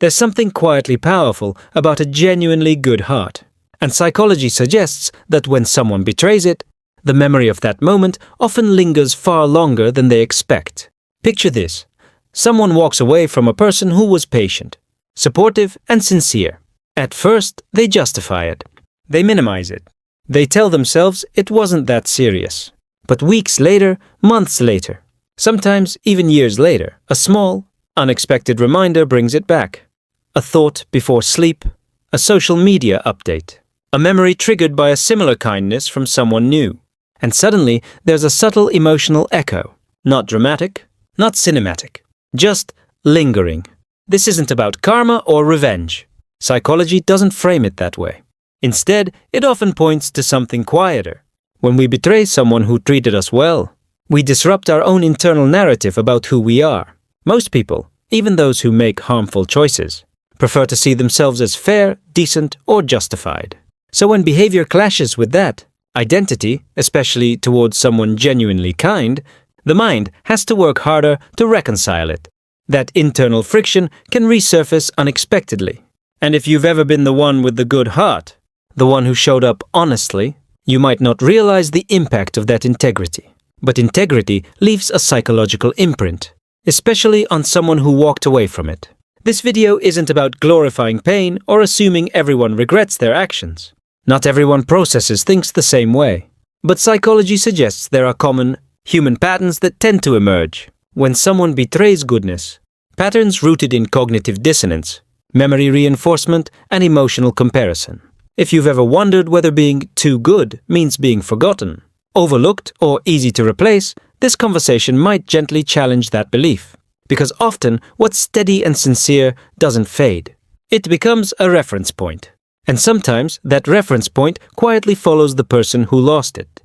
There's something quietly powerful about a genuinely good heart, and psychology suggests that when someone betrays it, the memory of that moment often lingers far longer than they expect. Picture this. Someone walks away from a person who was patient, supportive, and sincere. At first, they justify it. They minimize it. They tell themselves it wasn't that serious. But weeks later, months later, sometimes even years later, a small, unexpected reminder brings it back. A thought before sleep, a social media update, a memory triggered by a similar kindness from someone new. And suddenly, there's a subtle emotional echo. Not dramatic, not cinematic, just lingering. This isn't about karma or revenge. Psychology doesn't frame it that way. Instead, it often points to something quieter. When we betray someone who treated us well, we disrupt our own internal narrative about who we are. Most people, even those who make harmful choices, prefer to see themselves as fair, decent, or justified. So when behavior clashes with that identity, especially towards someone genuinely kind, the mind has to work harder to reconcile it. That internal friction can resurface unexpectedly. And if you've ever been the one with the good heart, the one who showed up honestly, you might not realize the impact of that integrity. But integrity leaves a psychological imprint, especially on someone who walked away from it. This video isn't about glorifying pain or assuming everyone regrets their actions. Not everyone processes things the same way. But psychology suggests there are common human patterns that tend to emerge when someone betrays goodness. Patterns rooted in cognitive dissonance, memory reinforcement, and emotional comparison. If you've ever wondered whether being too good means being forgotten, overlooked, or easy to replace, this conversation might gently challenge that belief. Because often, what's steady and sincere doesn't fade. It becomes a reference point. And sometimes, that reference point quietly follows the person who lost it.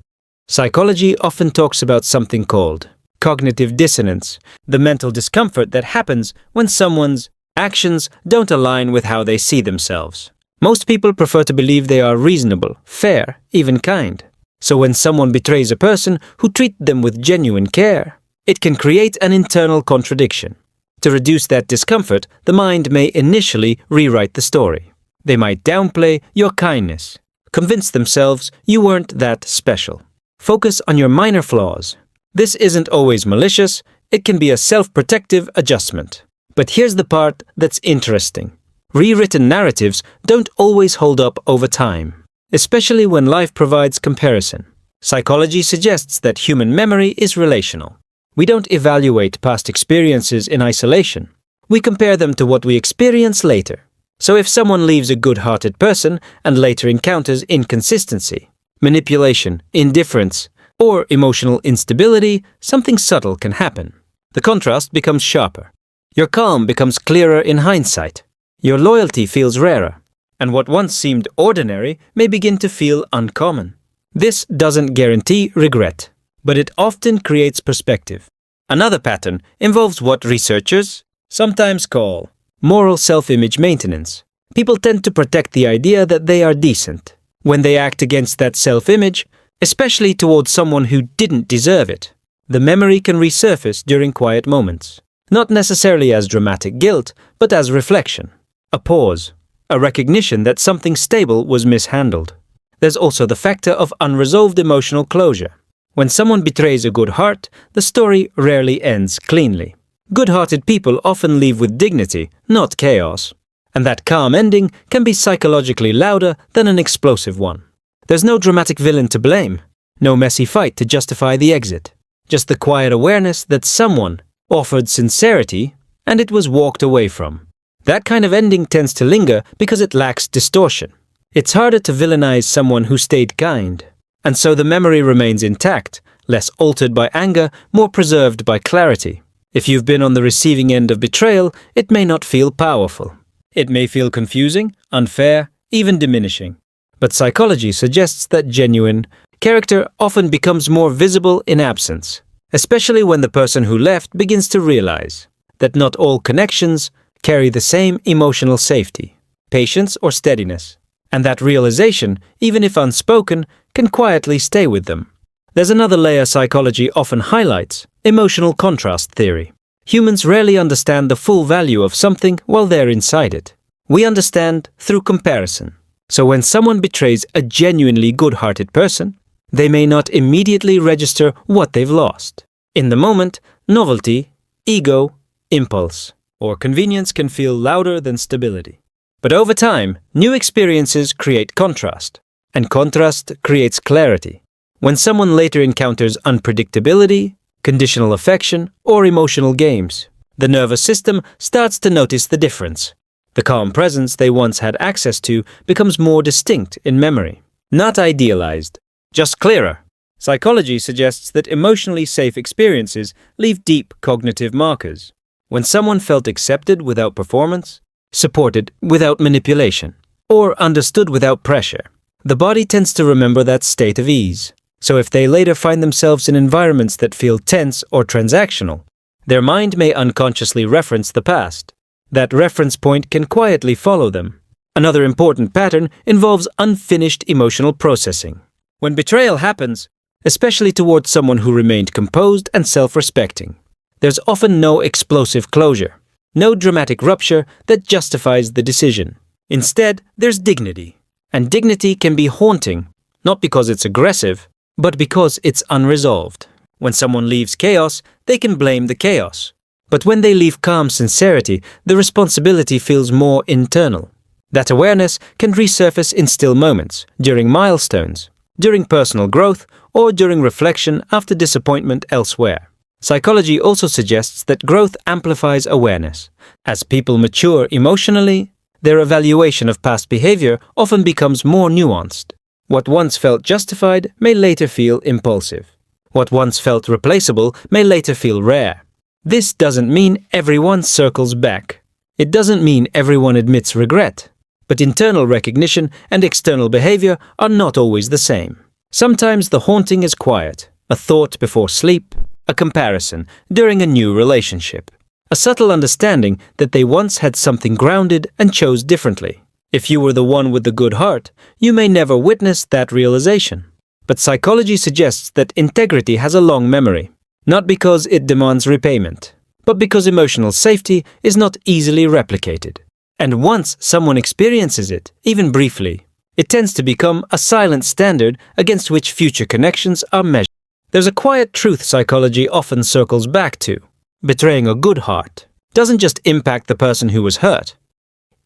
Psychology often talks about something called cognitive dissonance, the mental discomfort that happens when someone's actions don't align with how they see themselves. Most people prefer to believe they are reasonable, fair, even kind. So when someone betrays a person who treated them with genuine care, it can create an internal contradiction. To reduce that discomfort, the mind may initially rewrite the story. They might downplay your kindness, convince themselves you weren't that special. Focus on your minor flaws. This isn't always malicious, it can be a self-protective adjustment. But here's the part that's interesting. Rewritten narratives don't always hold up over time, especially when life provides comparison. Psychology suggests that human memory is relational. We don't evaluate past experiences in isolation. We compare them to what we experience later. So if someone leaves a good-hearted person and later encounters inconsistency, manipulation, indifference, or emotional instability, something subtle can happen. The contrast becomes sharper. Your calm becomes clearer in hindsight. Your loyalty feels rarer, and what once seemed ordinary may begin to feel uncommon. This doesn't guarantee regret, but it often creates perspective. Another pattern involves what researchers sometimes call moral self-image maintenance. People tend to protect the idea that they are decent. When they act against that self-image, especially towards someone who didn't deserve it, the memory can resurface during quiet moments. Not necessarily as dramatic guilt, but as reflection. A pause, a recognition that something stable was mishandled. There's also the factor of unresolved emotional closure. When someone betrays a good heart, the story rarely ends cleanly. Good-hearted people often leave with dignity, not chaos. And that calm ending can be psychologically louder than an explosive one. There's no dramatic villain to blame, no messy fight to justify the exit. Just the quiet awareness that someone offered sincerity and it was walked away from. That kind of ending tends to linger because it lacks distortion. It's harder to villainize someone who stayed kind, and so the memory remains intact, less altered by anger, more preserved by clarity. If you've been on the receiving end of betrayal, it may not feel powerful. It may feel confusing, unfair, even diminishing. But psychology suggests that genuine character often becomes more visible in absence, especially when the person who left begins to realize that not all connections carry the same emotional safety, patience, or steadiness. And that realization, even if unspoken, can quietly stay with them. There's another layer psychology often highlights: emotional contrast theory. Humans rarely understand the full value of something while they're inside it. We understand through comparison. So when someone betrays a genuinely good-hearted person, they may not immediately register what they've lost. In the moment, novelty, ego, impulse, or convenience can feel louder than stability. But over time, new experiences create contrast, and contrast creates clarity. When someone later encounters unpredictability, conditional affection, or emotional games, the nervous system starts to notice the difference. The calm presence they once had access to becomes more distinct in memory. Not idealized, just clearer. Psychology suggests that emotionally safe experiences leave deep cognitive markers. When someone felt accepted without performance, supported without manipulation, or understood without pressure, the body tends to remember that state of ease. So if they later find themselves in environments that feel tense or transactional, their mind may unconsciously reference the past. That reference point can quietly follow them. Another important pattern involves unfinished emotional processing. When betrayal happens, especially towards someone who remained composed and self-respecting, there's often no explosive closure, no dramatic rupture that justifies the decision. Instead, there's dignity. And dignity can be haunting, not because it's aggressive, but because it's unresolved. When someone leaves chaos, they can blame the chaos. But when they leave calm sincerity, the responsibility feels more internal. That awareness can resurface in still moments, during milestones, during personal growth, or during reflection after disappointment elsewhere. Psychology also suggests that growth amplifies awareness. As people mature emotionally, their evaluation of past behavior often becomes more nuanced. What once felt justified may later feel impulsive. What once felt replaceable may later feel rare. This doesn't mean everyone circles back. It doesn't mean everyone admits regret. But internal recognition and external behavior are not always the same. Sometimes the haunting is quiet, a thought before sleep, a comparison during a new relationship, a subtle understanding that they once had something grounded and chose differently. If you were the one with the good heart, you may never witness that realization. But psychology suggests that integrity has a long memory, not because it demands repayment, but because emotional safety is not easily replicated. And once someone experiences it, even briefly, it tends to become a silent standard against which future connections are measured. There's a quiet truth psychology often circles back to. Betraying a good heart doesn't just impact the person who was hurt.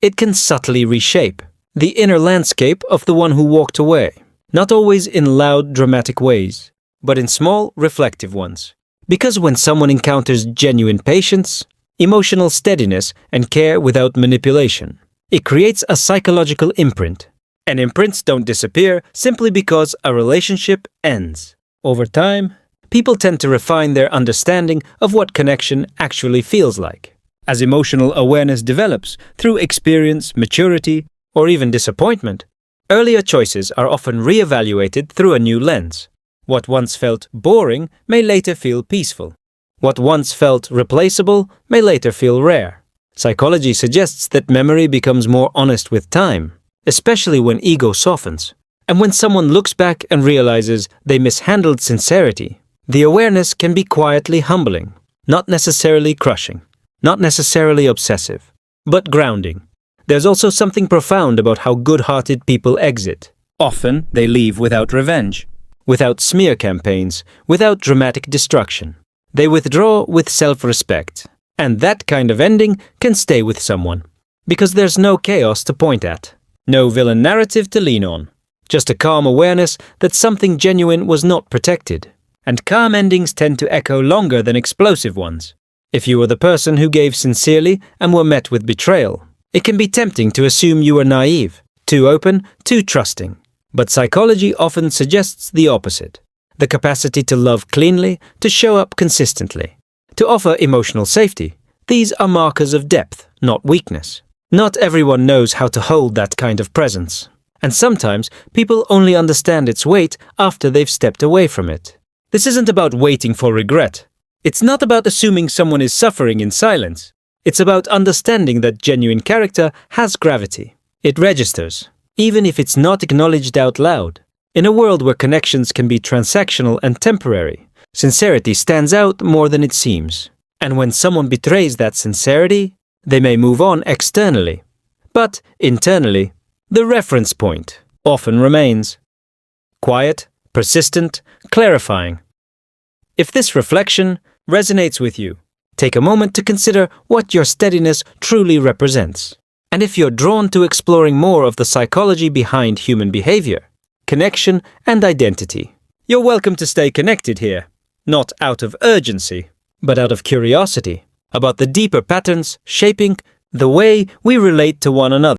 It can subtly reshape the inner landscape of the one who walked away, not always in loud, dramatic ways, but in small, reflective ones. Because when someone encounters genuine patience, emotional steadiness, and care without manipulation, it creates a psychological imprint. And imprints don't disappear simply because a relationship ends. Over time, people tend to refine their understanding of what connection actually feels like. As emotional awareness develops through experience, maturity, or even disappointment, earlier choices are often reevaluated through a new lens. What once felt boring may later feel peaceful. What once felt replaceable may later feel rare. Psychology suggests that memory becomes more honest with time, especially when ego softens. And when someone looks back and realizes they mishandled sincerity, the awareness can be quietly humbling, not necessarily crushing, not necessarily obsessive, but grounding. There's also something profound about how good-hearted people exit. Often, they leave without revenge, without smear campaigns, without dramatic destruction. They withdraw with self-respect. And that kind of ending can stay with someone. Because there's no chaos to point at, no villain narrative to lean on, just a calm awareness that something genuine was not protected. And calm endings tend to echo longer than explosive ones. If you were the person who gave sincerely and were met with betrayal, it can be tempting to assume you were naive, too open, too trusting. But psychology often suggests the opposite. The capacity to love cleanly, to show up consistently, to offer emotional safety. These are markers of depth, not weakness. Not everyone knows how to hold that kind of presence. And sometimes people only understand its weight after they've stepped away from it. This isn't about waiting for regret. It's not about assuming someone is suffering in silence. It's about understanding that genuine character has gravity. It registers, even if it's not acknowledged out loud. In a world where connections can be transactional and temporary, sincerity stands out more than it seems. And when someone betrays that sincerity, they may move on externally. But internally, the reference point often remains. Quiet, persistent, clarifying. If this reflection resonates with you, take a moment to consider what your steadiness truly represents. And if you're drawn to exploring more of the psychology behind human behavior, connection, and identity, you're welcome to stay connected here, not out of urgency, but out of curiosity about the deeper patterns shaping the way we relate to one another.